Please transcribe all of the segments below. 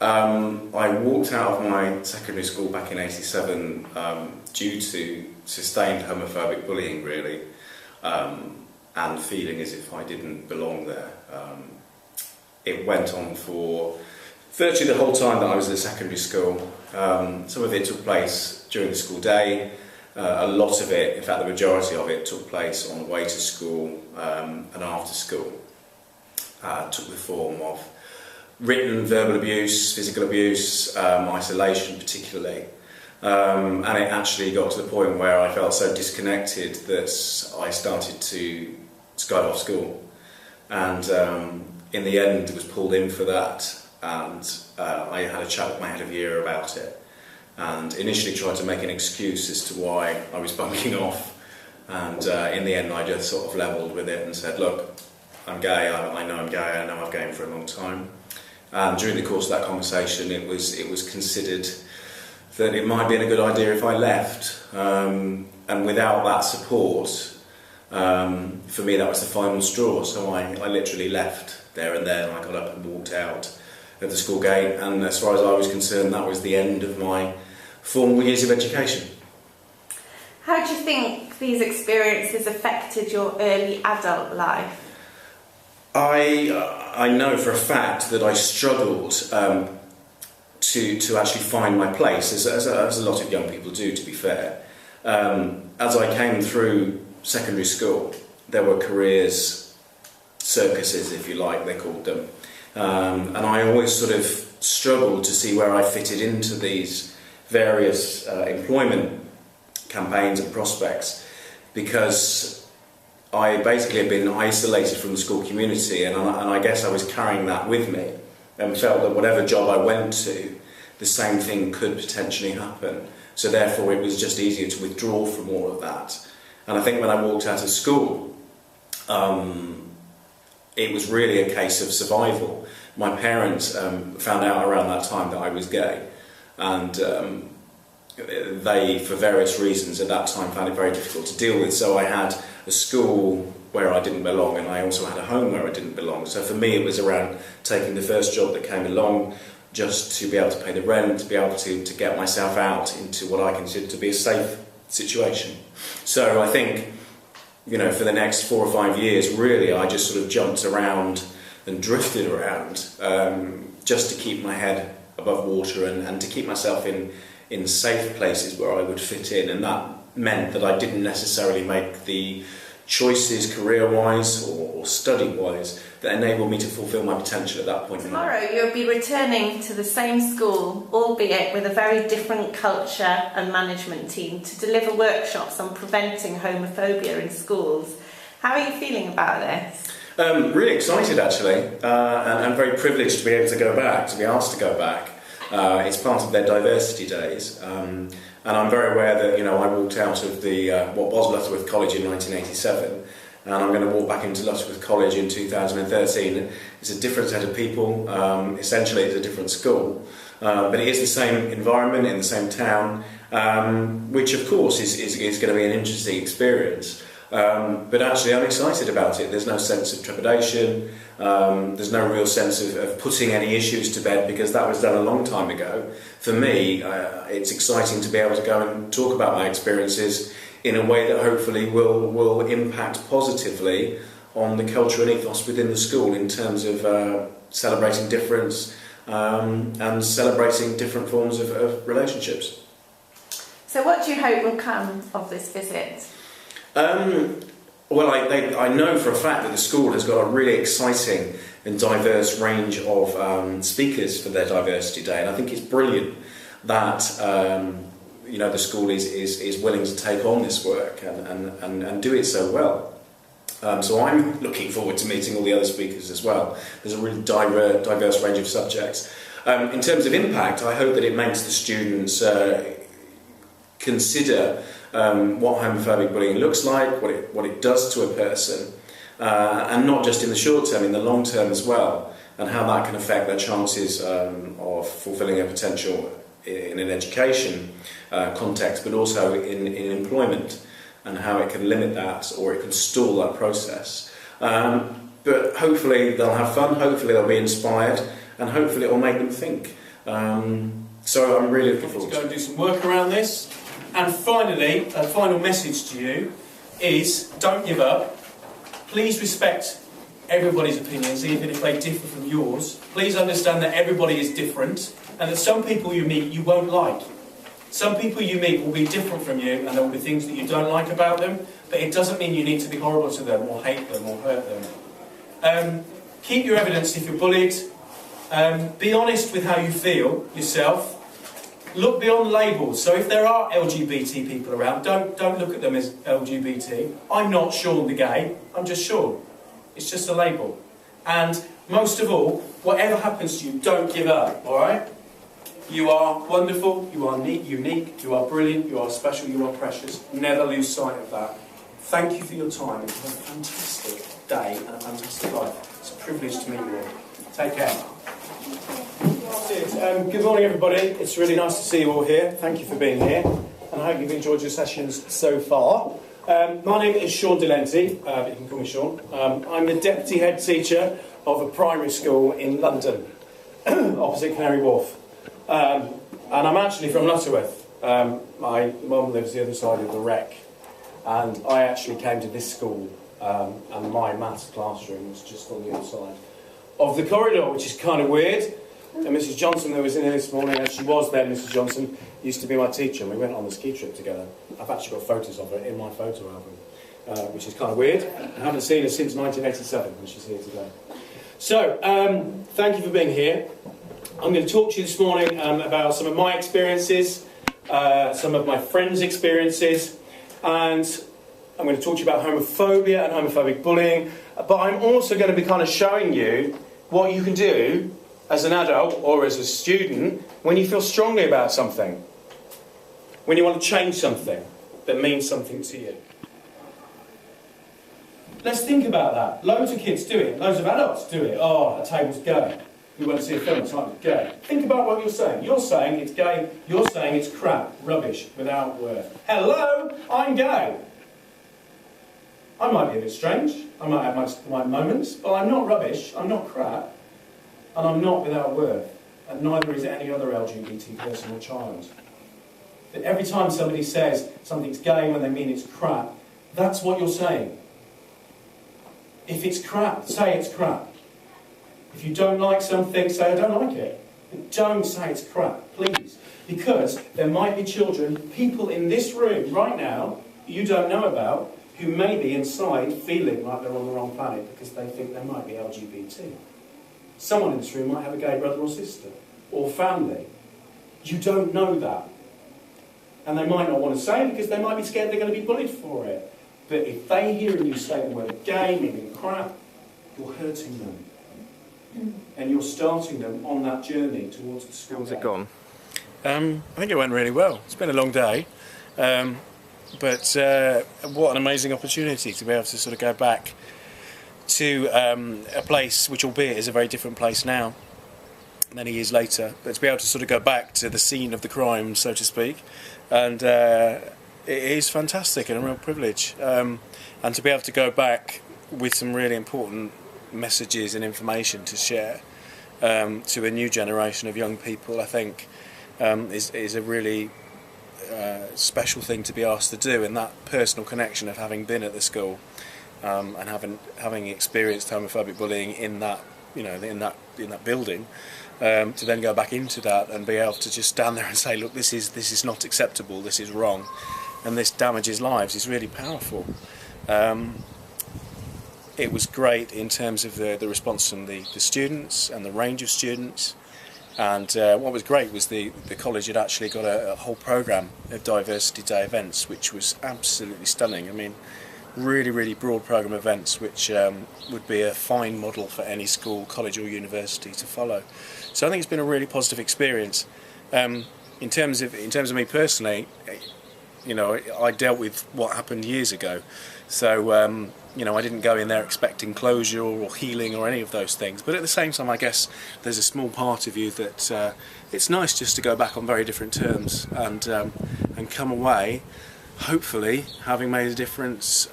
I walked out of my secondary school back in '87 due to sustained homophobic bullying, really, and feeling as if I didn't belong there. It went on for virtually the whole time that I was at secondary school. Some of it took place during the school day. A lot of it, in fact the majority of it, took place on the way to school and after school. Took the form of written verbal abuse, physical abuse, isolation particularly. And it actually got to the point where I felt so disconnected that I started to skip off school. And in the end was pulled in for that, and I had a chat with my head of year about it, and initially tried to make an excuse as to why I was bunking off, and in the end I just sort of levelled with it and said, look, I'm gay, I know I'm gay, I know I've been gay for a long time. And during the course of that conversation it was considered that it might be a good idea if I left, and without that support, for me that was the final straw. So I literally left there and then. I got up and walked out of the school gate, and as far as I was concerned that was the end of my formal years of education. How do you think these experiences affected your early adult life? I know for a fact that I struggled to actually find my place, as a lot of young people do, to be fair. As I came through secondary school, there were careers circuses, if you like, they called them. And I always sort of struggled to see where I fitted into these various employment campaigns and prospects, because I basically had been isolated from the school community, and I guess I was carrying that with me, and felt that whatever job I went to, the same thing could potentially happen. So therefore it was just easier to withdraw from all of that. And I think when I walked out of school, it was really a case of survival. My parents found out around that time that I was gay, and they, for various reasons at that time, found it very difficult to deal with. So I had a school where I didn't belong, and I also had a home where I didn't belong. So for me it was around taking the first job that came along, just to be able to pay the rent, to be able to get myself out into what I consider to be a safe situation. So I think, you know, for the next 4 or 5 years, really, I just sort of jumped around and drifted around, just to keep my head above water and to keep myself in safe places where I would fit in. And that meant that I didn't necessarily make the choices career-wise or study-wise that enabled me to fulfil my potential at that point in Tomorrow life. you'll be returning to the same school, albeit with a very different culture and management team, to deliver workshops on preventing homophobia in schools. How are you feeling about this? Really excited, actually, and very privileged to be able to go back, to be asked to go back. It's part of their diversity days, and I'm very aware that, you know, I walked out of the what was Lutterworth College in 1987, and I'm going to walk back into Lutterworth College in 2013. It's a different set of people. Essentially, it's a different school, but it is the same environment in the same town, which of course is going to be an interesting experience. But actually I'm excited about it. There's no sense of trepidation, there's no real sense of putting any issues to bed, because that was done a long time ago. For me, it's exciting to be able to go and talk about my experiences in a way that hopefully will impact positively on the culture and ethos within the school, in terms of celebrating difference and celebrating different forms of relationships. So what do you hope will come of this visit? Well, I know for a fact that the school has got a really exciting and diverse range of speakers for their Diversity Day, and I think it's brilliant that you know, the school is willing to take on this work and do it so well. So I'm looking forward to meeting all the other speakers as well. There's a really diverse range of subjects. In terms of impact, I hope that it makes the students consider what homophobic bullying looks like, what it does to a person, and not just in the short term, in the long term as well, and how that can affect their chances of fulfilling their potential in an education context, but also in employment, and how it can limit that, or it can stall that process. But hopefully they'll have fun, hopefully they'll be inspired, and hopefully it will make them think. So I'm really looking forward to go and do some work around this. And finally, a final message to you is don't give up. Please respect everybody's opinions, even if they differ from yours. Please understand that everybody is different and that some people you meet you won't like. Some people you meet will be different from you and there will be things that you don't like about them, but it doesn't mean you need to be horrible to them or hate them or hurt them. Keep your evidence if you're bullied. Be honest with how you feel yourself. Look beyond labels. So if there are LGBT people around, don't look at them as LGBT. I'm not Shaun the gay, I'm just Shaun. It's just a label. And most of all, whatever happens to you, don't give up, alright? You are wonderful, you are unique, you are brilliant, you are special, you are precious. Never lose sight of that. Thank you for your time. It's been a fantastic day and a fantastic life. It's a privilege to meet you all. Take care. Good morning, everybody. It's really nice to see you all here. Thank you for being here, and I hope you've enjoyed your sessions so far. My name is Shaun Dellenty, but you can call me Shaun. I'm the Deputy Head Teacher of a primary school in London, opposite Canary Wharf. And I'm actually from Lutterworth. My mum lives the other side of the wreck, and I actually came to this school, and my maths classroom was just on the other side of the corridor, which is kind of weird. And Mrs. Johnson, that was in here this morning, and she was then, Mrs. Johnson, used to be my teacher, and we went on the ski trip together. I've actually got photos of her in my photo album, which is kind of weird. I haven't seen her since 1987, and she's here today. So, thank you for being here. I'm going to talk to you this morning about some of my experiences, some of my friends' experiences, and I'm going to talk to you about homophobia and homophobic bullying, but I'm also going to be kind of showing you what you can do as an adult or as a student when you feel strongly about something, when you want to change something that means something to you. Let's think about that. Loads of kids do it, loads of adults do it. Oh, a table's gay. We went to see a film, it's like gay. Think about what you're saying. You're saying it's gay, you're saying it's crap, rubbish, without worth. Hello, I'm gay. I might be a bit strange, I might have my moments, but I'm not rubbish, I'm not crap. And I'm not without worth, and neither is any other LGBT person or child. But every time somebody says something's gay when they mean it's crap, that's what you're saying. If it's crap, say it's crap. If you don't like something, say I don't like it. But don't say it's crap, please. Because there might be children, people in this room right now, you don't know about, who may be inside feeling like they're on the wrong planet because they think they might be LGBT. Someone in this room might have a gay brother or sister, or family. You don't know that. And they might not want to say it because they might be scared they're going to be bullied for it. But if they hear you say the word gay, meaning crap, you're hurting them. And you're starting them on that journey towards the school. How's it gone? I think it went really well. It's been a long day. But what an amazing opportunity to be able to sort of go back to a place which, albeit is a very different place now, many years later, but to be able to sort of go back to the scene of the crime, so to speak, and it is fantastic and a real privilege. And to be able to go back with some really important messages and information to share to a new generation of young people, I think is a really special thing to be asked to do, and that personal connection of having been at the school. And having experienced homophobic bullying in that, in that building, to then go back into that and be able to just stand there and say, look, this is not acceptable, this is wrong, and this damages lives, is really powerful. It was great in terms of the response from the students and the range of students. And what was great was the college had actually got a whole programme of Diversity Day events, which was absolutely stunning. I mean, really, really broad programme events, which would be a fine model for any school, college or university to follow. So I think it's been a really positive experience. In terms of me personally, I dealt with what happened years ago. So, I didn't go in there expecting closure or healing or any of those things. But at the same time, I guess there's a small part of you that it's nice just to go back on very different terms and come away, hopefully having made a difference,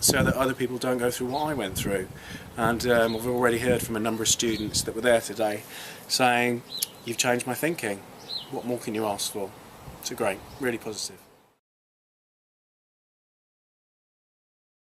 so that other people don't go through what I went through. And I've already heard from a number of students that were there today saying, you've changed my thinking. What more can you ask for? It's great, really positive.